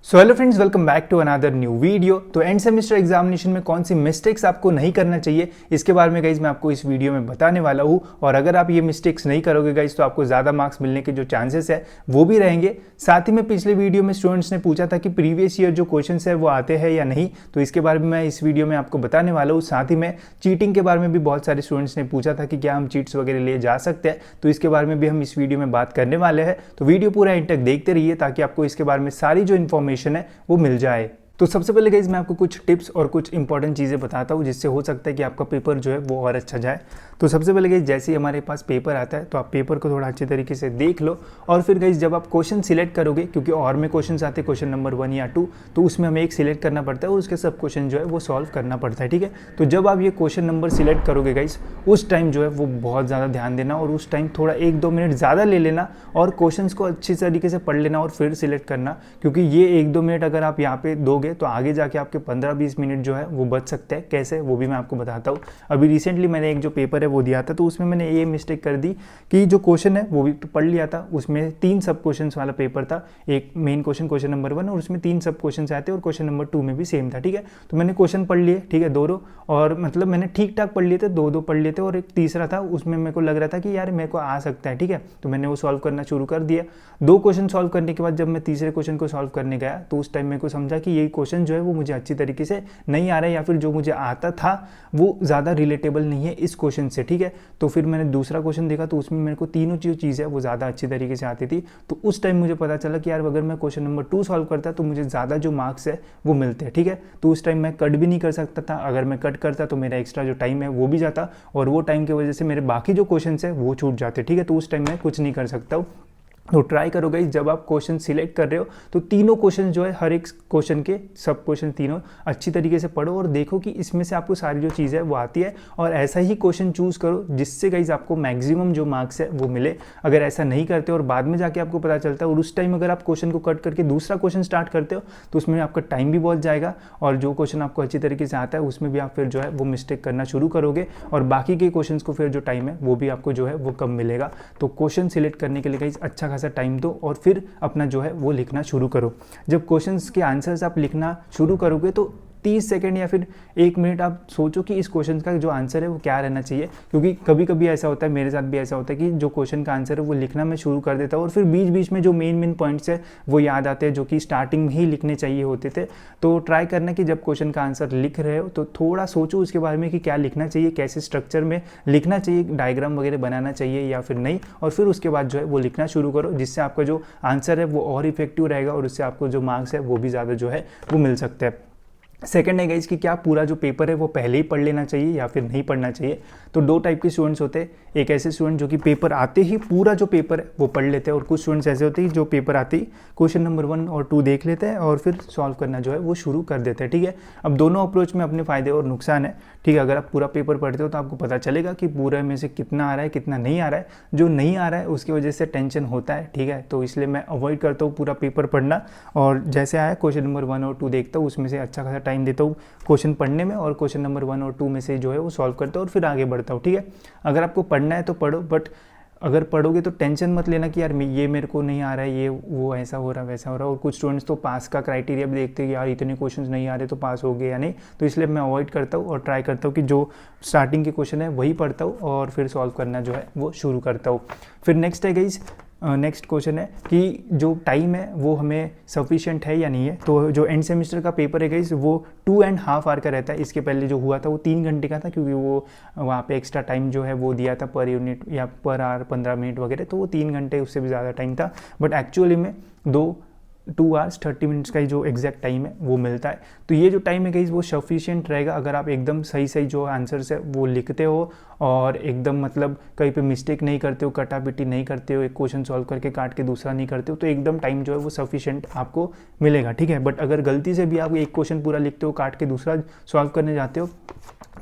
So hello friends, welcome back to another new video. तो end semester examination में कौन सी mistakes आपको नहीं करना चाहिए, इसके बारे में गाइज मैं आपको इस वीडियो में बताने वाला हूँ। और अगर आप ये मिस्टेक्स नहीं करोगे गाइज तो आपको ज़्यादा मार्क्स मिलने के जो चांसेस है वो भी रहेंगे। साथ ही में पिछले वीडियो में स्टूडेंट्स ने पूछा था कि प्रीवियस ईयर जो क्वेश्चन है वो आते हैं या नहीं, तो इसके बारे में मैं इस वीडियो में आपको बताने वाला हूँ। साथ ही में चीटिंग के बारे में भी बहुत सारे स्टूडेंट्स ने पूछा था कि क्या हम चीट्स वगैरह ले जा सकते हैं, तो इसके बारे में भी हम इस वीडियो में बात करने वाले हैं। तो वीडियो पूरा एंड तक देखते रहिए ताकि आपको इसके बारे में सारी जो इन्फॉर्मेशन है वो मिल जाए। तो सबसे पहले गाइज मैं आपको कुछ टिप्स और कुछ इंपॉर्टेंट चीज़ें बताता हूँ जिससे हो सकता है कि आपका पेपर जो है वो और अच्छा जाए। तो सबसे पहले गाइज जैसे ही हमारे पास पेपर आता है तो आप पेपर को थोड़ा अच्छे तरीके से देख लो। और फिर गाइज जब आप क्वेश्चन सिलेक्ट करोगे, क्योंकि और में क्वेश्चन आते हैं क्वेश्चन नंबर 1 या 2, तो उसमें हमें एक सिलेक्ट करना पड़ता है और उसके सब क्वेश्चन जो है वो सॉल्व करना पड़ता है। ठीक है, तो जब आप ये क्वेश्चन नंबर सिलेक्ट करोगे गाइज उस टाइम जो है वो बहुत ज़्यादा ध्यान देना और उस टाइम थोड़ा 1-2 मिनट ज़्यादा ले लेना और क्वेश्चंस को अच्छी तरीके से पढ़ लेना और फिर सिलेक्ट करना, क्योंकि ये 1-2 मिनट अगर आप यहाँ पे दोगे तो आगे जाके आपके 15-20 मिनट जो है वो बच सकते हैं। कैसे, वो भी मैं आपको बताता हूँ। अभी रिसेंटली मैंने एक जो पेपर है वो दिया था, तो उसमें मैंने ये मिस्टेक कर दी कि जो क्वेश्चन है वो भी तो पढ़ लिया था, उसमें 3 सब क्वेश्चन वाला पेपर था। एक मेन क्वेश्चन, क्वेश्चन नंबर 1, और उसमें 3 सब क्वेश्चन आते और क्वेश्चन नंबर 2 में भी सेम था। ठीक है, तो मैंने क्वेश्चन पढ़ लिए, ठीक है, 2 और मतलब मैंने ठीक ठाक पढ़ लिए थे, 2 पढ़ लिए थे, और एक तीसरा था उसमें मेरे को लग रहा था कि यार मेरे को आ सकता है। ठीक है, तो मैंने वो सॉल्व करना शुरू कर दिया। 2 क्वेश्चन सॉल्व करने के बाद जब मैं तीसरे क्वेश्चन को सॉल्व करने गया तो उस टाइम मेरे को समझा कि ये क्वेश्चन जो है वो मुझे अच्छी तरीके से नहीं आ रहा है, या फिर जो मुझे आता था वो ज़्यादा रिलेटेबल नहीं है इस क्वेश्चन से। ठीक है, तो फिर मैंने दूसरा क्वेश्चन देखा तो उसमें मेरे को तीनों जो चीज़ है वो ज़्यादा अच्छी तरीके से आती थी। तो उस टाइम मुझे पता चला कि यार अगर मैं क्वेश्चन नंबर 2 सॉल्व करता तो मुझे ज़्यादा जो मार्क्स है वो मिलते हैं। ठीक है, तो उस टाइम मैं कट भी नहीं कर सकता था। अगर मैं कट करता तो मेरा एक्स्ट्रा जो टाइम है वो भी जाता और वो टाइम की वजह से मेरे बाकी जो क्वेश्चन है वो छूट जाते। ठीक है, तो उस टाइम मैं कुछ नहीं कर सकता हूँ। तो ट्राई करो गाइस, जब आप क्वेश्चन सिलेक्ट कर रहे हो तो तीनों क्वेश्चन जो है, हर एक क्वेश्चन के सब क्वेश्चन तीनों अच्छी तरीके से पढ़ो और देखो कि इसमें से आपको सारी जो चीज़ है वो आती है, और ऐसा ही क्वेश्चन चूज़ करो जिससे गाइस आपको मैक्सिमम जो मार्क्स है वो मिले। अगर ऐसा नहीं करते और बाद में जाके आपको पता चलता है और उस टाइम अगर आप क्वेश्चन को कट करके दूसरा क्वेश्चन स्टार्ट करते हो तो उसमें आपका टाइम भी बहुत जाएगा, और जो क्वेश्चन आपको अच्छी तरीके से आता है उसमें भी आप फिर जो है वो मिस्टेक करना शुरू करोगे, और बाकी के क्वेश्चन को फिर जो टाइम है वो भी आपको जो है वो कम मिलेगा। तो क्वेश्चन सिलेक्ट करने के लिए गाइस अच्छा खासा टाइम दो और फिर अपना जो है वो लिखना शुरू करो। जब क्वेश्चंस के आंसर्स आप लिखना शुरू करोगे तो 30 सेकंड या फिर 1 मिनट आप सोचो कि इस क्वेश्चन का जो आंसर है वो क्या रहना चाहिए, क्योंकि कभी कभी ऐसा होता है, मेरे साथ भी ऐसा होता है कि जो क्वेश्चन का आंसर है वो लिखना मैं शुरू कर देता हूँ और फिर बीच बीच में जो मेन पॉइंट्स है वो याद आते हैं जो कि स्टार्टिंग में ही लिखने चाहिए होते थे। तो ट्राई करना कि जब क्वेश्चन का आंसर लिख रहे हो तो थोड़ा सोचो उसके बारे में कि क्या लिखना चाहिए, कैसे स्ट्रक्चर में लिखना चाहिए, डायग्राम वगैरह बनाना चाहिए या फिर नहीं, और फिर उसके बाद जो है वो लिखना शुरू करो, जिससे आपका जो आंसर है वो और इफेक्टिव रहेगा और उससे आपको जो मार्क्स है वो भी ज़्यादा जो है वो मिल सकते हैं। सेकंड है गाइस कि क्या पूरा जो पेपर है वो पहले ही पढ़ लेना चाहिए या फिर नहीं पढ़ना चाहिए। तो 2 टाइप के स्टूडेंट्स होते हैं, एक ऐसे स्टूडेंट जो कि पेपर आते ही पूरा जो पेपर है वो पढ़ लेते हैं, और कुछ स्टूडेंट्स ऐसे होते हैं जो पेपर आते ही क्वेश्चन नंबर 1 और 2 देख लेते हैं और फिर सॉल्व करना जो है वो शुरू कर देते हैं। ठीक है, अब दोनों अप्रोच में अपने फायदे और नुकसान है। ठीक है, अगर आप पूरा पेपर पढ़ते हो तो आपको पता चलेगा कि पूरे में से कितना आ रहा है कितना नहीं आ रहा है। जो नहीं आ रहा है उसकी वजह से टेंशन होता है। ठीक है, तो इसलिए मैं अवॉइड करता हूँ पूरा पेपर पढ़ना, और जैसे आया क्वेश्चन नंबर 1 और 2 देखता हूँ, उसमें से अच्छा खासा टाइम देता हूँ क्वेश्चन पढ़ने में, और क्वेश्चन नंबर 1 और 2 में से जो है वो सॉल्व करता हूँ और फिर आगे बढ़ता हूँ। ठीक है, अगर आपको पढ़ना है तो पढ़ो, बट अगर पढ़ोगे तो टेंशन मत लेना कि यार ये मेरे को नहीं आ रहा है, ये वो ऐसा हो रहा है वैसा हो रहा है। और कुछ स्टूडेंट्स तो पास का क्राइटेरिया भी देखते हैं कि यार इतने क्वेश्चंस नहीं आ रहे तो पास हो गए या नहीं, तो इसलिए मैं अवॉइड करता हूँ और ट्राई करता हूँ कि जो स्टार्टिंग के क्वेश्चन है वही पढ़ता हूँ और फिर सॉल्व करना जो है वो शुरू करता हूँ। फिर नेक्स्ट है गाइस, नेक्स्ट क्वेश्चन है कि जो टाइम है वो हमें सफिशिएंट है या नहीं है। तो जो एंड सेमेस्टर का पेपर है गाइस वो 2.5 आवर का रहता है। इसके पहले जो हुआ था वो 3 घंटे का था, क्योंकि वो वहाँ पे एक्स्ट्रा टाइम जो है वो दिया था पर यूनिट या पर आवर 15 मिनट वगैरह, तो वो 3 घंटे उससे भी ज़्यादा टाइम था, बट एक्चुअली में 2 आवर्स 30 मिनट्स का ही जो एग्जैक्ट टाइम है वो मिलता है। तो ये जो टाइम है गाइस वो सफिशिएंट रहेगा अगर आप एकदम सही जो आंसर्स है वो लिखते हो और एकदम मतलब कहीं पे मिस्टेक नहीं करते हो, कटापिटी नहीं करते हो, एक क्वेश्चन सॉल्व करके काट के दूसरा नहीं करते हो, तो एकदम टाइम जो है वो सफिशिएंट आपको मिलेगा। ठीक है, बट अगर गलती से भी आप एक क्वेश्चन पूरा लिखते हो काट के दूसरा सॉल्व करने जाते हो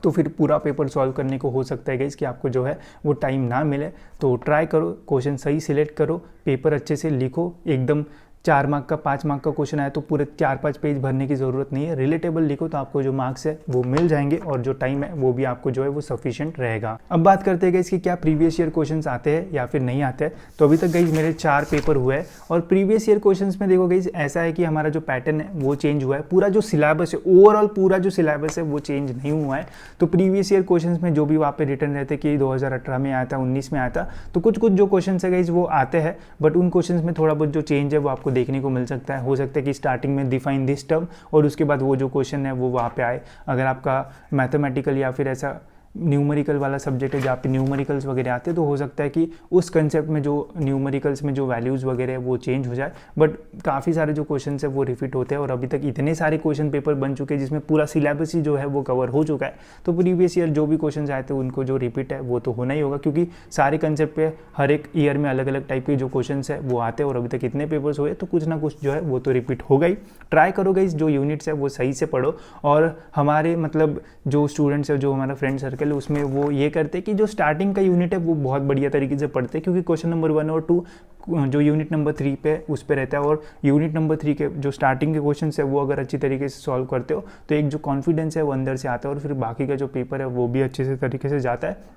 तो फिर पूरा पेपर सॉल्व करने को हो सकता है गाइस कि आपको जो है वो टाइम ना मिले। तो ट्राई करो, क्वेश्चन सही सिलेक्ट करो, पेपर अच्छे से लिखो, एकदम 4 मार्क का 5 मार्क का क्वेश्चन आया तो पूरे 4-5 पेज भरने की ज़रूरत नहीं है। रिलेटेबल लिखो तो आपको जो मार्क्स है वो मिल जाएंगे और जो टाइम है वो भी आपको जो है वो सफिशिएंट रहेगा। अब बात करते हैं इसके क्या प्रीवियस ईयर क्वेश्चंस आते हैं या फिर नहीं आते हैं। तो अभी तक गई मेरे 4 पेपर हुए हैं और प्रीवियस ईयर क्वेश्चंस में देखो गई ऐसा है कि हमारा जो पैटर्न है वो चेंज हुआ है। पूरा जो सिलेबस है, ओवरऑल पूरा जो सिलेबस है वो चेंज नहीं हुआ है। तो प्रीवियस ईयर क्वेश्चंस में जो भी वहाँ पे रिटर्न रहते कि 2018 में आया था, 19 में आया था, तो कुछ जो क्वेश्चन है गाइज वो आते हैं, बट उन क्वेश्चंस में थोड़ा बहुत जो चेंज है वो आपको देखने को मिल सकता है। हो सकता है कि स्टार्टिंग में डिफाइन दिस टर्म और उसके बाद वो जो क्वेश्चन है वो वहाँ पे आए। अगर आपका मैथमेटिकल या फिर ऐसा न्यूमेरिकल वाला सब्जेक्ट है जहाँ पे न्यूमेरिकल्स वगैरह आते हैं तो हो सकता है कि उस कंसेप्ट में जो न्यूमेरिकल्स में जो वैल्यूज़ वगैरह है वो चेंज हो जाए, बट काफ़ी सारे जो क्वेश्चन है वो रिपीट होते हैं और अभी तक इतने सारे क्वेश्चन पेपर बन चुके हैं जिसमें पूरा सिलेबस ही जो है वो कवर हो चुका है। तो प्रीवियस ईयर जो भी क्वेश्चन आए थे उनको जो रिपीट है वो तो होना ही होगा, क्योंकि सारे कंसेप्ट पे हर एक ईयर में अलग अलग टाइप के जो क्वेश्चन है वो आते हैं और अभी तक इतने पेपर्स हुए तो कुछ ना कुछ जो है वो तो रिपीट होगा ही। ट्राई करो गाइस, जो यूनिट्स है वो सही से पढ़ो और हमारे मतलब जो स्टूडेंट्स है, जो हमारा फ्रेंड सर्कल है, उसमें वो ये करते हैं कि जो स्टार्टिंग का यूनिट है वो बहुत बढ़िया तरीके से पढ़ते हैं, क्योंकि क्वेश्चन नंबर 1 और 2 जो यूनिट नंबर 3 पे उस पे रहता है और यूनिट नंबर 3 के जो स्टार्टिंग के क्वेश्चन है वो अगर अच्छी तरीके से सॉल्व करते हो तो एक जो कॉन्फिडेंस है वो अंदर से आता है और फिर बाकी का जो पेपर है वो भी अच्छे से तरीके से जाता है।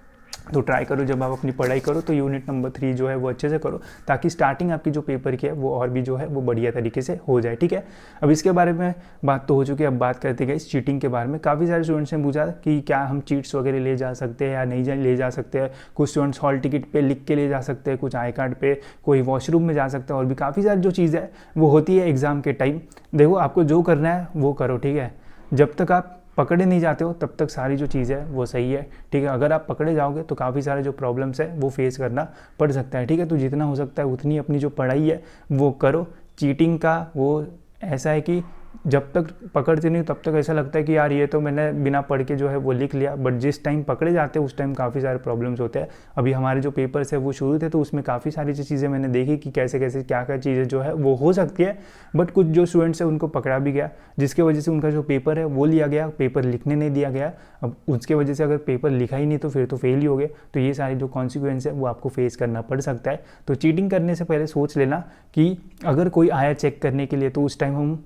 तो ट्राई करो जब आप अपनी पढ़ाई करो तो यूनिट नंबर 3 जो है वो अच्छे से करो, ताकि स्टार्टिंग आपकी जो पेपर की है वो और भी जो है वो बढ़िया तरीके से हो जाए। ठीक है, अब इसके बारे में बात तो हो चुकी है, अब बात करते गए इस चीटिंग के बारे में। काफ़ी सारे स्टूडेंट्स ने पूछा कि क्या हम चीट्स वगैरह ले जा सकते हैं या नहीं ले जा सकते हैं। कुछ स्टूडेंट्स हॉल टिकट पे लिख के ले जा सकते हैं, कुछ आई कार्ड पे, कोई वॉशरूम में जा सकता है, और भी काफ़ी सारी जो चीज़ है वो होती है एग्ज़ाम के टाइम। देखो आपको जो करना है वो करो, ठीक है, जब तक आप पकड़े नहीं जाते हो तब तक सारी जो चीज़ है वो सही है। ठीक है, अगर आप पकड़े जाओगे तो काफ़ी सारे जो प्रॉब्लम्स है वो फेस करना पड़ सकता है। ठीक है, तो जितना हो सकता है उतनी अपनी जो पढ़ाई है वो करो। चीटिंग का वो ऐसा है कि जब तक पकड़ते नहीं तब तक ऐसा लगता है कि यार ये तो मैंने बिना पढ़ के जो है वो लिख लिया, बट जिस टाइम पकड़े जाते हैं उस टाइम काफ़ी सारे प्रॉब्लम्स होते हैं। अभी हमारे जो पेपर्स है वो शुरू थे तो उसमें काफ़ी सारी चीज़ें मैंने देखी कि कैसे कैसे क्या क्या चीज़ें जो है वो हो सकती है, बट कुछ जो स्टूडेंट्स है उनको पकड़ा भी गया, जिसके वजह से उनका जो पेपर है वो लिया गया, पेपर लिखने नहीं दिया गया। अब उसके वजह से अगर पेपर लिखा ही नहीं तो फिर तो फेल ही हो गए। तो ये सारी जो कॉन्सिक्वेंस है वो आपको फेस करना पड़ सकता है। तो चीटिंग करने से पहले सोच लेना कि अगर कोई आया चेक करने के लिए तो उस टाइम हम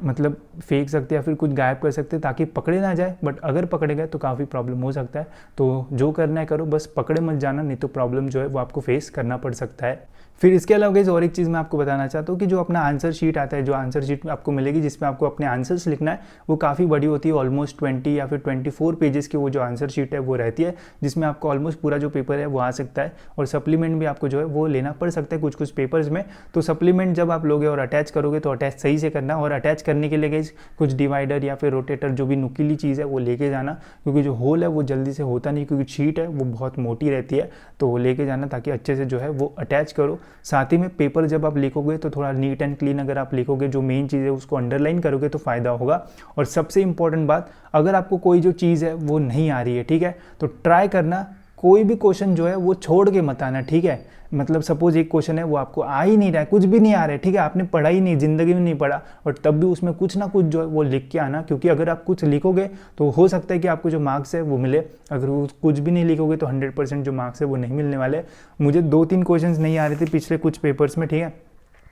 मतलब फेंक सकते हैं या फिर कुछ गायब कर सकते हैं ताकि पकड़े ना जाए, बट अगर पकड़े गए तो काफ़ी प्रॉब्लम हो सकता है। तो जो करना है करो, बस पकड़े मत जाना, नहीं तो प्रॉब्लम जो है वो आपको फेस करना पड़ सकता है। फिर इसके अलावा गाइस और एक चीज़ मैं आपको बताना चाहता हूँ कि जो अपना आंसर शीट आता है, जो आंसर शीट आपको मिलेगी जिसमें आपको अपने आंसर्स लिखना है, वो काफ़ी बड़ी होती है। ऑलमोस्ट 20 या फिर 24 पेजेस की वो जो आंसर शीट है वो रहती है, जिसमें आपको ऑलमोस्ट पूरा जो पेपर है वो आ सकता है। और सप्लीमेंट भी आपको जो है वो लेना पड़ सकता है कुछ कुछ पेपर्स में। तो सप्लीमेंट जब आप लोगे और अटैच करोगे तो अटैच सही से करना, और अटैच करने के लिए गाइस कुछ डिवाइडर या फिर रोटेटर जो भी नुकीली चीज़ है वो लेके जाना, क्योंकि जो होल है वो जल्दी से होता नहीं, क्योंकि शीट है वो बहुत मोटी रहती है। तो वो लेके जाना ताकि अच्छे से जो है वो अटैच करो। साथ ही में पेपर जब आप लिखोगे तो थोड़ा नीट एंड क्लीन अगर आप लिखोगे, जो मेन चीज़ है उसको अंडरलाइन करोगे तो फ़ायदा होगा। और सबसे इंपॉर्टेंट बात, अगर आपको कोई जो चीज़ है वो नहीं आ रही है, ठीक है, तो ट्राई करना कोई भी क्वेश्चन जो है वो छोड़ के मत आना। ठीक है, मतलब सपोज एक क्वेश्चन है वो आपको आ ही नहीं रहा है, कुछ भी नहीं आ रहा है, ठीक है, आपने पढ़ा ही नहीं, जिंदगी में नहीं पढ़ा, और तब भी उसमें कुछ ना कुछ जो है वो लिख के आना, क्योंकि अगर आप कुछ लिखोगे तो हो सकता है कि आपको जो मार्क्स है वो मिले। अगर वो कुछ भी नहीं लिखोगे तो 100% जो मार्क्स है वो नहीं मिलने वाले। मुझे 2-3 क्वेश्चन नहीं आ रहे थे पिछले कुछ पेपर्स में, ठीक है,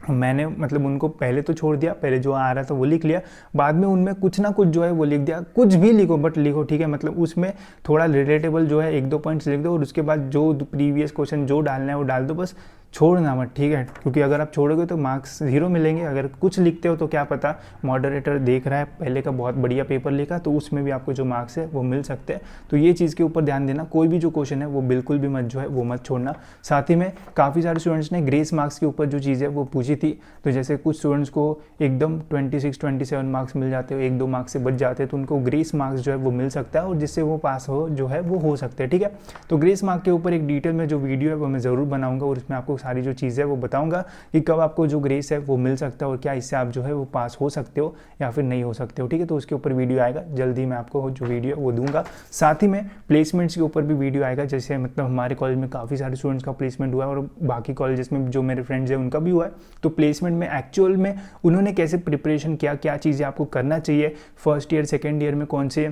मैंने मतलब उनको पहले तो छोड़ दिया, पहले जो आ रहा था वो लिख लिया, बाद में उनमें कुछ ना कुछ जो है वो लिख दिया। कुछ भी लिखो बट लिखो, ठीक है, मतलब उसमें थोड़ा रिलेटेबल जो है 1-2 पॉइंट्स लिख दो और उसके बाद जो प्रीवियस क्वेश्चन जो डालना है वो डाल दो, बस छोड़ना मत, ठीक है, क्योंकि अगर आप छोड़ोगे तो मार्क्स 0 मिलेंगे। अगर कुछ लिखते हो तो क्या पता मॉडरेटर देख रहा है पहले का बहुत बढ़िया पेपर लिखा तो उसमें भी आपको जो मार्क्स है वो मिल सकते हैं। तो ये चीज़ के ऊपर ध्यान देना, कोई भी जो क्वेश्चन है वो बिल्कुल भी मत जो है वो मत छोड़ना। साथ ही में काफ़ी सारे स्टूडेंट्स ने ग्रेस मार्क्स के ऊपर जो चीज़ है वो पूछी थी, तो जैसे कुछ स्टूडेंट्स को एकदम 26-27 मार्क्स मिल जाते हैं, 1-2 मार्क्स से बच जाते हैं, तो उनको ग्रेस मार्क्स जो है वो मिल सकता है और जिससे वो पास हो जो है वो हो सकते हैं। ठीक है, तो ग्रेस मार्क के ऊपर एक डिटेल में जो वीडियो है वो मैं ज़रूर बनाऊंगा और उसमें आपको सारी जो चीज़ है वो बताऊंगा कि कब आपको जो ग्रेस है वो मिल सकता है और क्या इससे आप जो है वो पास हो सकते हो या फिर नहीं हो सकते हो। ठीक है, तो उसके ऊपर वीडियो आएगा जल्दी, मैं आपको जो वीडियो है वो दूंगा। साथ ही में प्लेसमेंट्स के ऊपर भी वीडियो आएगा, जैसे मतलब हमारे कॉलेज में काफ़ी सारे स्टूडेंट्स का प्लेसमेंट हुआ है और बाकी कॉलेजेस में जो मेरे फ्रेंड्स हैं उनका भी हुआ है। तो प्लेसमेंट में एक्चुअल में उन्होंने कैसे प्रिपरेशन किया, क्या चीज़ें आपको करना चाहिए, फर्स्ट ईयर सेकेंड ईयर में कौन से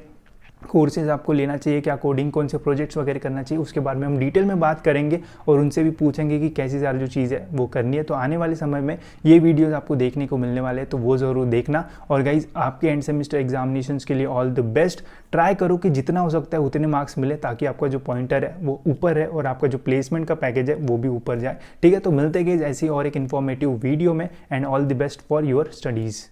कोर्सेज आपको लेना चाहिए, क्या कोडिंग, कौन से प्रोजेक्ट्स वगैरह करना चाहिए, उसके बारे में हम डिटेल में बात करेंगे और उनसे भी पूछेंगे कि कैसी सारी जो चीज़ है वो करनी है। तो आने वाले समय में ये वीडियोस आपको देखने को मिलने वाले हैं, तो वो ज़रूर देखना। और गाइज आपके एंड सेमेस्टर एग्जामिनेशंस के लिए ऑल द बेस्ट। ट्राई करो कि जितना हो सकता है उतने मार्क्स मिले, ताकि आपका जो पॉइंटर है वो ऊपर है और आपका जो प्लेसमेंट का पैकेज है वो भी ऊपर जाए। ठीक है, तो मिलते हैं गाइज ऐसी और एक इन्फॉर्मेटिव वीडियो में, and all the best for your studies.